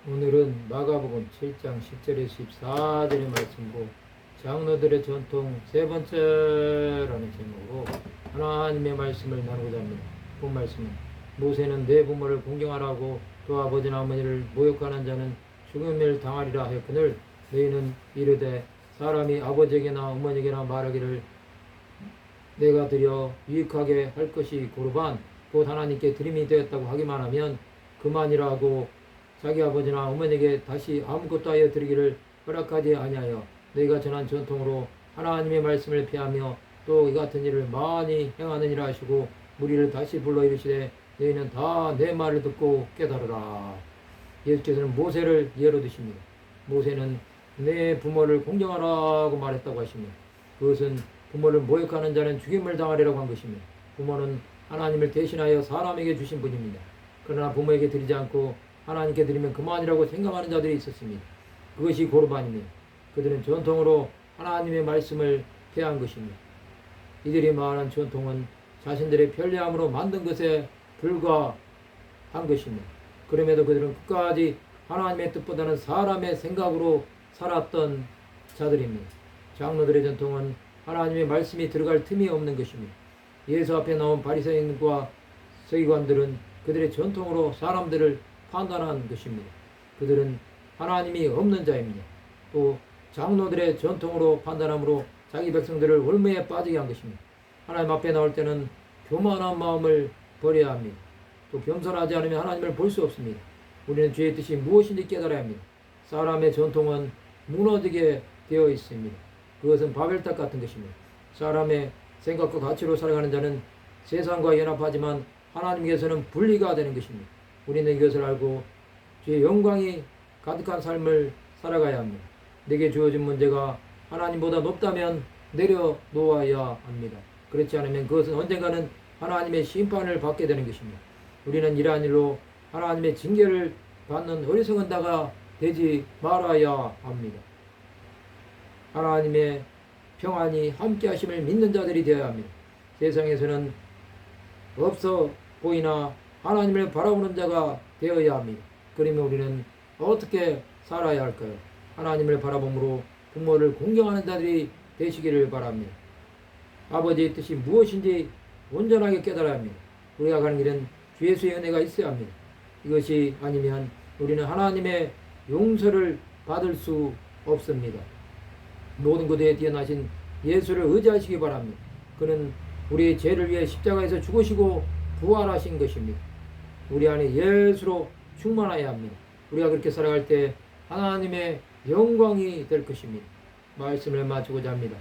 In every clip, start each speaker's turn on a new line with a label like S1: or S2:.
S1: 오늘은 마가복음 7장 10절에서 14절의 말씀이고 장로들의 전통 세 번째라는 제목으로 하나님의 말씀을 나누고자 합니다. 본 말씀은 모세는 내 부모를 공경하라고 또 아버지나 어머니를 모욕하는 자는 죽음을 당하리라 하였거늘 너희는 이르되 사람이 아버지에게나 어머니에게나 말하기를 내가 드려 유익하게 할 것이 고르반 곧 하나님께 드림이 되었다고 하기만 하면 그만이라 하고 자기 아버지나 어머니에게 다시 아무것도 하여 드리기를 허락하지 아니하여 너희가 전한 전통으로 하나님의 말씀을 피하며 또 이 같은 일을 많이 행하느니라 하시고 무리를 다시 불러 이르시되 너희는 다 내 말을 듣고 깨달으라. 예수께서는 모세를 예로 드십니다. 모세는 내 부모를 공경하라고 말했다고 하십니다. 그것은 부모를 모욕하는 자는 죽임을 당하리라고 한 것입니다. 부모는 하나님을 대신하여 사람에게 주신 분입니다. 그러나 부모에게 드리지 않고 하나님께 드리면 그만이라고 생각하는 자들이 있었습니다. 그것이 고르반입니다. 그들은 전통으로 하나님의 말씀을 폐한 것입니다. 이들이 말하는 전통은 자신들의 편리함으로 만든 것에 불과한 것입니다. 그럼에도 그들은 끝까지 하나님의 뜻보다는 사람의 생각으로 살았던 자들입니다. 장로들의 전통은 하나님의 말씀이 들어갈 틈이 없는 것입니다. 예수 앞에 나온 바리새인과 서기관들은 그들의 전통으로 사람들을 판단한 것입니다. 그들은 하나님이 없는 자입니다. 또 장로들의 전통으로 판단함으로 자기 백성들을 올무에 빠지게 한 것입니다. 하나님 앞에 나올 때는 교만한 마음을 버려야 합니다. 또 겸손하지 않으면 하나님을 볼 수 없습니다. 우리는 주의 뜻이 무엇인지 깨달아야 합니다. 사람의 전통은 무너지게 되어 있습니다. 그것은 바벨탑 같은 것입니다. 사람의 생각과 가치로 살아가는 자는 세상과 연합하지만 하나님께서는 분리가 되는 것입니다. 우리는 이것을 알고 주의 영광이 가득한 삶을 살아가야 합니다. 내게 주어진 문제가 하나님보다 높다면 내려놓아야 합니다. 그렇지 않으면 그것은 언젠가는 하나님의 심판을 받게 되는 것입니다. 우리는 이러한 일로 하나님의 징계를 받는 어리석은 자가 되지 말아야 합니다. 하나님의 평안이 함께 하심을 믿는 자들이 되어야 합니다. 세상에서는 없어 보이나 하나님을 바라보는 자가 되어야 합니다. 그러면 우리는 어떻게 살아야 할까요? 하나님을 바라봄으로 부모를 공경하는 자들이 되시기를 바랍니다. 아버지의 뜻이 무엇인지 온전하게 깨달아야 합니다. 우리가 가는 길은 주 예수의 은혜가 있어야 합니다. 이것이 아니면 우리는 하나님의 용서를 받을 수 없습니다. 모든 것에 뛰어나신 예수를 의지하시기 바랍니다. 그는 우리의 죄를 위해 십자가에서 죽으시고 부활하신 것입니다. 우리 안에 예수로 충만해야 합니다. 우리가 그렇게 살아갈 때 하나님의 영광이 될 것입니다. 말씀을 마치고자 합니다.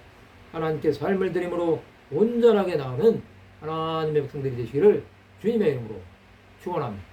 S1: 하나님께 삶을 드림으로 온전하게 나가는 하나님의 백성들이 되시기를 주님의 이름으로 축원합니다.